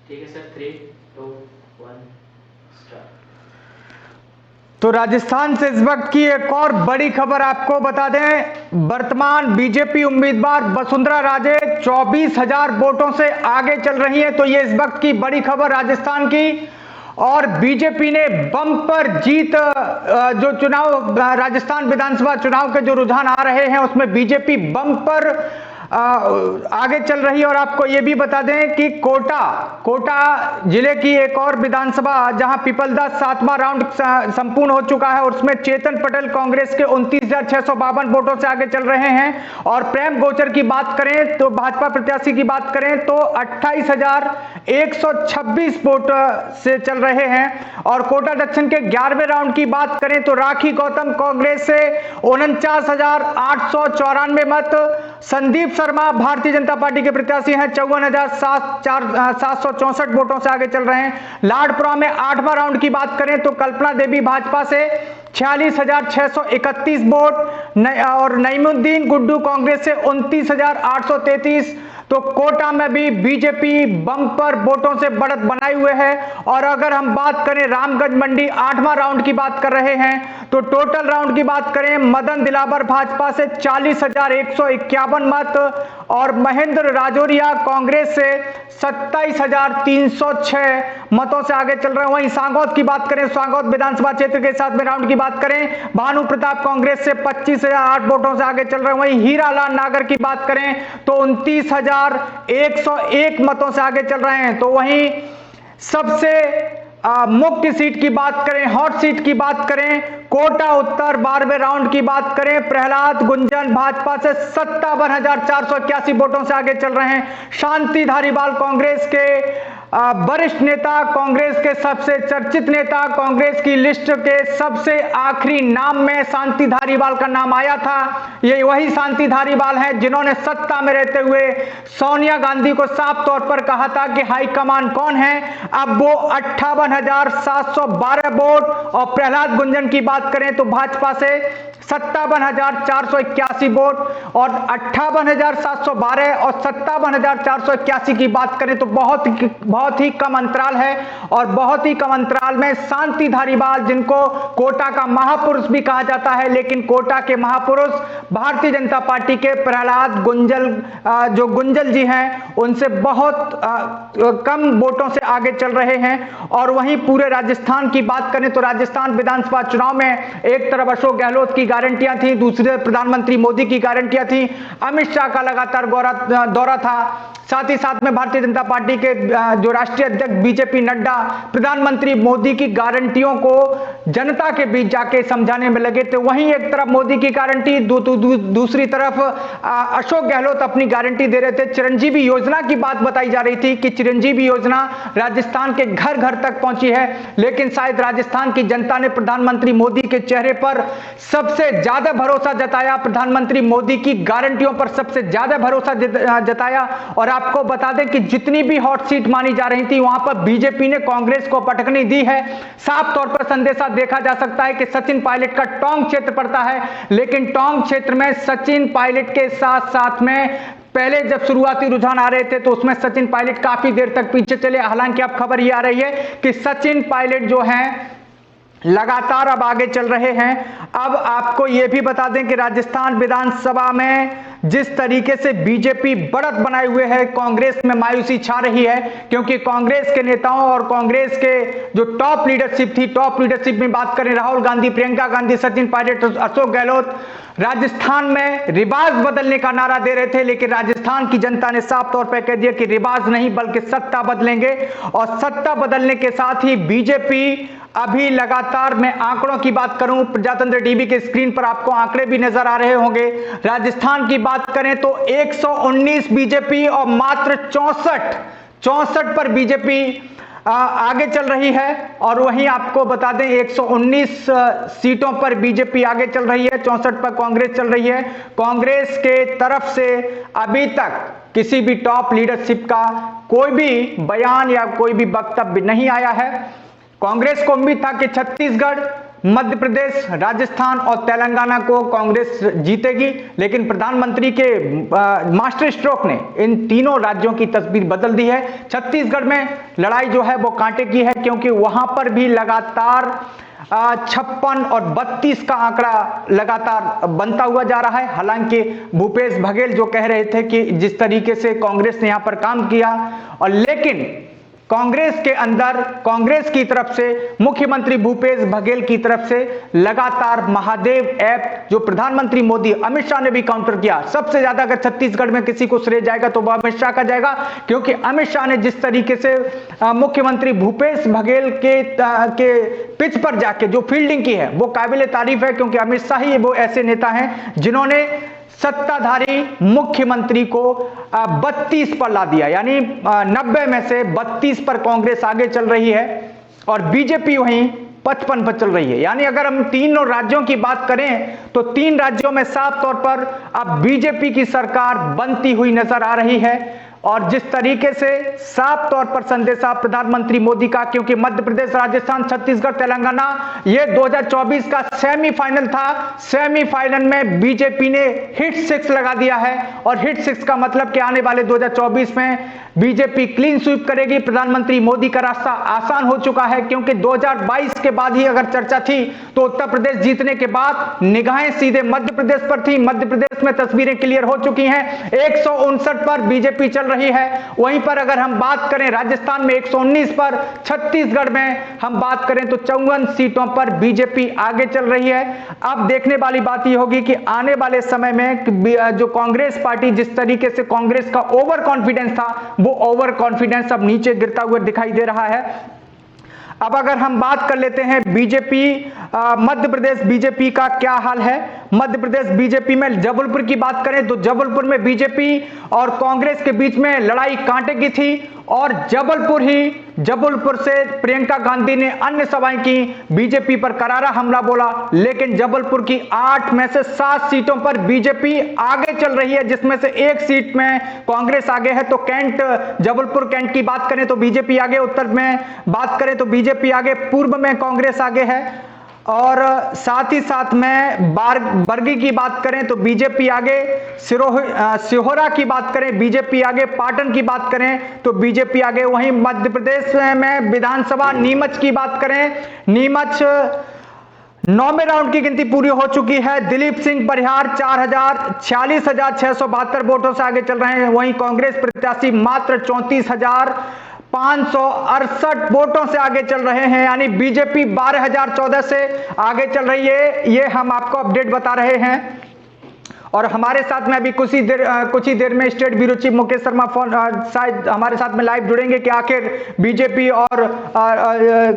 ठीक है sir, 3, 2, 1 start. तो राजस्थान से इस वक्त की एक और बड़ी खबर आपको बता दें। वर्तमान बीजेपी उम्मीदवार वसुंधरा राजे 24,000 वोटों से आगे चल रही हैं। तो ये इस वक्त की बड़ी खबर राजस्थान की। और बीजेपी ने बम्पर जीत, जो चुनाव राजस्थान विधानसभा चुनाव के जो रुझान आ रहे हैं उसमें बीजेपी बम्पर आगे चल रही है। और आपको यह भी बता दें कि कोटा जिले की एक और विधानसभा जहां पीपलदा 7वां राउंड संपूर्ण हो चुका है और उसमें चेतन पटेल कांग्रेस के 29,652 वोटों से आगे चल रहे हैं। और प्रेम गोचर की बात करें तो भाजपा प्रत्याशी की बात करें तो 28,126 वोट से चल रहे हैं। और कोटा दक्षिण के 11वें राउंड की बात करें तो राखी गौतम कांग्रेस से 49,894 मत, संदीप शर्मा भारतीय जनता पार्टी के प्रत्याशी हैं 54,764 वोटों से आगे चल रहे हैं। लाडपुरा में 8वां राउंड की बात करें तो कल्पना देवी भाजपा से 46,631 वोट और नईमुद्दीन गुड्डू कांग्रेस से 29,833। तो कोटा में भी बीजेपी बम्पर वोटों से बढ़त बनाए हुए है। और अगर हम बात करें रामगंज मंडी 8वां राउंड की बात कर रहे हैं तो टोटल राउंड की बात करें मदन दिलावर भाजपा से 40,151 मत और महेंद्र राजौरिया कांग्रेस से 27,306 मतों से आगे चल रहे हैं। वहीं सांगौद की बात करें, सांगौद विधानसभा क्षेत्र के 7वें राउंड की बात करें, भानु प्रताप कांग्रेस से 25,008 वोटों से आगे चल रहे हैं। वहीं हीरालाल नागर की बात करें तो 29,101 मतों से आगे चल रहे हैं। तो वहीं सबसे मुख्य सीट की बात करें, हॉट सीट की बात करें, कोटा उत्तर 12वें राउंड की बात करें, प्रहलाद गुंजन भाजपा से 57,481 वोटों से आगे चल रहे हैं। शांति धारीवाल कांग्रेस के वरिष्ठ नेता, कांग्रेस के सबसे चर्चित नेता, कांग्रेस की लिस्ट के सबसे आखिरी नाम में शांति धारीवाल का नाम आया था। ये वही शांति धारीवाल हैं जिन्होंने सत्ता में रहते हुए सोनिया गांधी को साफ तौर पर कहा था कि हाईकमान कौन है। अब वो 58,712 वोट और प्रहलाद गुंजन की बात करें तो भाजपा से 57,481 वोट और 58,712 और 57,481 की बात करें तो बहुत ही कम अंतराल है। और बहुत ही कम अंतराल में शांति धारीवाल, जिनको कोटा का महापुरुष भी कहा जाता है, लेकिन कोटा के महापुरुष भारतीय जनता पार्टी के प्रहलाद गुंजल, जो गुंजल जी हैं, उनसे बहुत कम वोटों से आगे चल रहे हैं। और वहीं पूरे राजस्थान की बात करें तो राजस्थान विधानसभा चुनाव में एक तरफ अशोक गहलोत की गारंटियां थी, दूसरे प्रधानमंत्री मोदी की गारंटियां थी, अमित शाह का लगातार दौरा था, साथ ही साथ में भारतीय जनता पार्टी के जो राष्ट्रीय अध्यक्ष बीजेपी नड्डा प्रधानमंत्री मोदी की गारंटियों को जनता के बीच जाके समझाने में लगे थे। वहीं एक तरफ मोदी की गारंटी, दूसरी तरफ अशोक गहलोत अपनी गारंटी दे रहे थे। चिरंजीवी योजना की बात बताई जा रही थी कि चिरंजीवी योजना राजस्थान के घर घर तक पहुंची है, लेकिन शायद राजस्थान की जनता ने प्रधानमंत्री मोदी के चेहरे पर सबसे ज्यादा भरोसा जताया, प्रधानमंत्री मोदी की गारंटियों पर सबसे ज्यादा भरोसा जताया। और आपको बता दें कि जितनी भी हॉट सीट मानी जा रही थी वहां पर बीजेपी ने कांग्रेस को पटकनी दी है। साफ तौर पर संदेशा देखा जा सकता है कि सचिन पायलट का टोंक क्षेत्र पड़ता है, लेकिन टोंक क्षेत्र में सचिन पायलट के साथ साथ में पहले जब शुरुआती रुझान आ रहे थे तो उसमें सचिन पायलट काफी देर तक पीछे चले। हालांकि अब खबर यह आ रही है कि सचिन पायलट जो हैं लगातार अब आगे चल रहे हैं। अब आपको यह भी बता दें कि राजस्थान विधानसभा में जिस तरीके से बीजेपी बढ़त बनाए हुए है, कांग्रेस में मायूसी छा रही है, क्योंकि कांग्रेस के नेताओं और कांग्रेस के जो टॉप लीडरशिप थी, टॉप लीडरशिप में बात करें राहुल गांधी, प्रियंका गांधी, सचिन पायलट, अशोक गहलोत, राजस्थान में रिवाज बदलने का नारा दे रहे थे। लेकिन राजस्थान की जनता ने साफ तौर पर कह दिया कि रिवाज नहीं बल्कि सत्ता बदलेंगे। और सत्ता बदलने के साथ ही बीजेपी अभी लगातार, मैं आंकड़ों की बात करूं, प्रजातंत्र टीवी के स्क्रीन पर आपको आंकड़े भी नजर आ रहे होंगे। राजस्थान की बात करें तो 119 बीजेपी और मात्र 64 पर बीजेपी आगे चल रही है। और वहीं आपको बता दें 119 सीटों पर बीजेपी आगे चल रही है, 64 पर कांग्रेस चल रही है। कांग्रेस के तरफ से अभी तक किसी भी टॉप लीडरशिप का कोई भी बयान या कोई भी वक्तव्य नहीं आया है। कांग्रेस को उम्मीद था कि छत्तीसगढ़ मध्य प्रदेश, राजस्थान और तेलंगाना को कांग्रेस जीतेगी, लेकिन प्रधानमंत्री के मास्टर स्ट्रोक ने इन तीनों राज्यों की तस्वीर बदल दी है। छत्तीसगढ़ में लड़ाई जो है वो कांटे की है, क्योंकि वहां पर भी लगातार 56 और 32 का आंकड़ा लगातार बनता हुआ जा रहा है। हालांकि भूपेश बघेल जो कह रहे थे कि जिस तरीके से कांग्रेस ने यहां पर काम किया, और लेकिन कांग्रेस के अंदर कांग्रेस की तरफ से मुख्यमंत्री भूपेश बघेल की तरफ से लगातार महादेव ऐप जो प्रधानमंत्री मोदी अमित शाह ने भी काउंटर किया। सबसे ज्यादा अगर छत्तीसगढ़ में किसी को श्रेय जाएगा तो वह अमित शाह का जाएगा, क्योंकि अमित शाह ने जिस तरीके से मुख्यमंत्री भूपेश बघेल के पिच पर जाके जो फील्डिंग की है वो काबिले तारीफ है, क्योंकि अमित शाह ही वो ऐसे नेता हैं जिन्होंने सत्ताधारी मुख्यमंत्री को 32 पर ला दिया, यानी 90 में से 32 पर कांग्रेस आगे चल रही है और बीजेपी वहीं 55 पर चल रही है। यानी अगर हम तीनों राज्यों की बात करें तो 3 राज्यों में साफ तौर पर अब बीजेपी की सरकार बनती हुई नजर आ रही है। और जिस तरीके से साफ तौर पर संदेशा प्रधानमंत्री मोदी का, क्योंकि मध्य प्रदेश, राजस्थान, छत्तीसगढ़, तेलंगाना ये 2024 का सेमीफाइनल था। सेमीफाइनल में बीजेपी ने हिट 6 लगा दिया है, और हिट 6 का मतलब कि आने वाले 2024 में बीजेपी क्लीन स्वीप करेगी। प्रधानमंत्री मोदी का रास्ता आसान हो चुका है, क्योंकि 2022 के बाद ही अगर चर्चा थी तो उत्तर प्रदेश जीतने के बाद निगाहें सीधे मध्य प्रदेश पर थी। मध्य प्रदेश में तस्वीरें क्लियर हो चुकी हैं, 159 पर बीजेपी चल रही है। वहीं पर अगर हम बात करें राजस्थान में 119 पर, छत्तीसगढ़ में हम बात करें तो 54 सीटों पर बीजेपी आगे चल रही है। अब देखने वाली बात यह होगी कि आने वाले समय में जो कांग्रेस पार्टी, जिस तरीके से कांग्रेस का ओवर कॉन्फिडेंस था, वो ओवर कॉन्फिडेंस अब नीचे गिरता हुआ दिखाई दे रहा है। अब अगर हम बात कर लेते हैं बीजेपी, मध्य प्रदेश बीजेपी का क्या हाल है। मध्य प्रदेश बीजेपी में जबलपुर की बात करें तो जबलपुर में बीजेपी और कांग्रेस के बीच में लड़ाई कांटे की थी, और जबलपुर से प्रियंका गांधी ने अन्य सभाएं की, बीजेपी पर करारा हमला बोला, लेकिन जबलपुर की 8 में से 7 सीटों पर बीजेपी आगे चल रही है, जिसमें से 1 सीट में कांग्रेस आगे है। तो कैंट, जबलपुर कैंट की बात करें तो बीजेपी आगे, उत्तर में बात करें तो बीजेपी आगे, पूर्व में कांग्रेस आगे है, और साथ ही साथ में बरगी की बात करें तो बीजेपी आगे, सिहोरा की बात करें बीजेपी आगे, पाटन की बात करें तो बीजेपी आगे। वहीं मध्य प्रदेश में विधानसभा नीमच की बात करें, नीमच 9वें राउंड की गिनती पूरी हो चुकी है। दिलीप सिंह परिहार 46,672 वोटों से आगे चल रहे हैं। वहीं कांग्रेस प्रत्याशी मात्र 34,568 वोटों से आगे चल रहे हैं, यानी बीजेपी 12,014 से आगे चल रही है। ये हम आपको अपडेट बता रहे हैं। और हमारे साथ में अभी कुछ ही देर में state bureau chief Mukesh Sharma शायद हमारे साथ में लाइव जुड़ेंगे कि आखिर बीजेपी और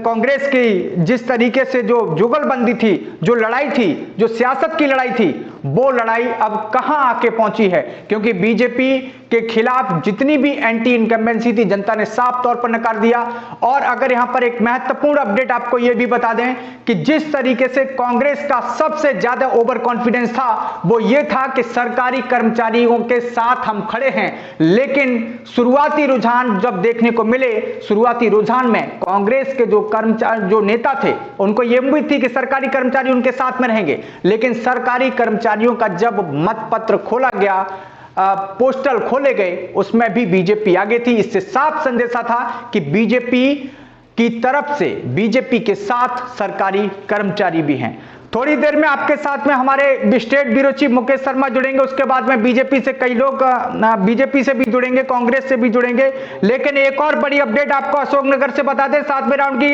कांग्रेस की जिस तरीके से जो जुगलबंदी थी, जो लड़ाई थी, जो सियासत की लड़ाई थी, वो लड़ाई अब कहां आके पहुंची है। क्योंकि बीजेपी के खिलाफ जितनी भी एंटी इनकम्बेंसी थी, जनता ने साफ तौर पर नकार दिया। और अगर यहां पर एक महत्वपूर्ण अपडेट आपको यह भी बता दें कि जिस तरीके से कांग्रेस का सबसे ज्यादा ओवर कॉन्फिडेंस था, वो ये था कि सरकारी कर्मचारियों के साथ हम खड़े हैं। लेकिन शुरुआती रुझान जब देखने को मिले, शुरुआती रुझान में कांग्रेस के जो नेता थे, उनको यह उम्मीद थी कि सरकारी कर्मचारी उनके साथ में रहेंगे। लेकिन सरकारी कर्मचारियों का जब मतपत्र खोला गया, पोस्टल खोले गए, उसमें भी बीजेपी आगे थी। इससे साफ संदेशा था कि बीजेपी की तरफ से, बीजेपी के साथ सरकारी कर्मचारी भी हैं। थोड़ी देर में आपके साथ में हमारे state bureau chief Mukesh Sharma जुड़ेंगे, उसके बाद में बीजेपी से कई लोग बीजेपी से भी जुड़ेंगे, कांग्रेस से भी जुड़ेंगे। लेकिन एक और बड़ी अपडेट आपको अशोकनगर से बता दें, 7वें राउंड की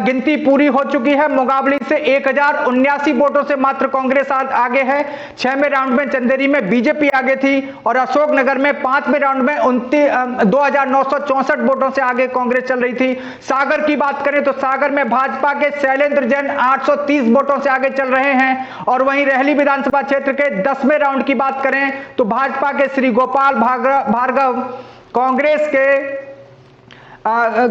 गिनती पूरी हो चुकी है। मुकाबले से 1079 वोटों से मात्र कांग्रेस आगे है। 6वें राउंड में चंदेरी में बीजेपी आगे थी, और अशोकनगर में 5वें राउंड में 2964 वोटों से आगे कांग्रेस चल रही थी। सागर की बात करें तो सागर में भाजपा के शैलेंद्र जैन 830 वोटों से आगे चल रहे हैं। और वहीं रहली विधानसभा क्षेत्र के 10वें राउंड की बात करें तो भाजपा के श्री गोपाल भार्गव,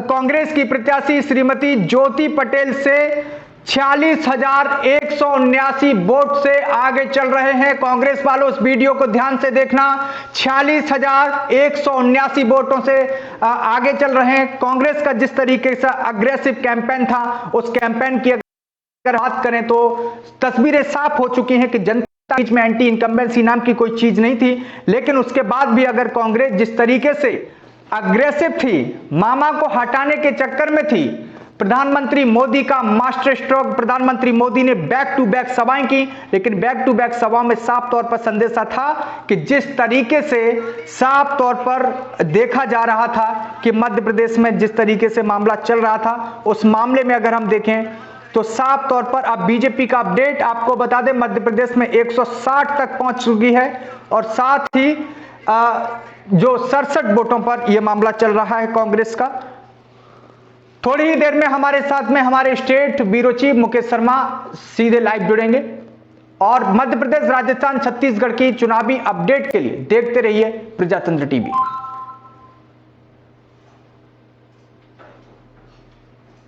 कांग्रेस की प्रत्याशी श्रीमती ज्योति पटेल से 46,179 वोट से आगे चल रहे हैं। कांग्रेस वालों उस वीडियो को ध्यान से देखना, 46,179 वोटों से आगे चल रहे हैं। कांग्रेस का जिस तरीके से अग्रेसिव कैंपेन था, उस कैंपेन की अगर बात करें तो तस्वीरें साफ हो चुकी हैं कि जनता बीच में एंटी इनकम्बेंसी नाम की कोई चीज नहीं थी। लेकिन उसके बाद भी अगर कांग्रेस जिस तरीके से अग्रेसिव थी, मामा को हटाने के चक्कर में थी, प्रधानमंत्री मोदी का मास्टर स्ट्रोक, प्रधानमंत्री मोदी ने बैक टू बैक सभाएं की, लेकिन बैक टू बैक सभा में साफ तौर पर संदेशा था कि जिस तरीके से साफ तौर पर देखा जा रहा था कि मध्य प्रदेश में जिस तरीके से मामला चल रहा था, उस मामले में अगर हम देखें तो साफ तौर पर अब बीजेपी का अपडेट आपको बता दें, मध्य प्रदेश में 160 तक पहुंच चुकी है और साथ ही जो 67 वोटों पर यह मामला चल रहा है कांग्रेस का। थोड़ी ही देर में हमारे साथ में हमारे state bureau chief Mukesh Sharma सीधे लाइव जुड़ेंगे और मध्य प्रदेश, राजस्थान, छत्तीसगढ़ की चुनावी अपडेट के लिए देखते रहिए प्रजातंत्र टीवी।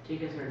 ठीक है सर।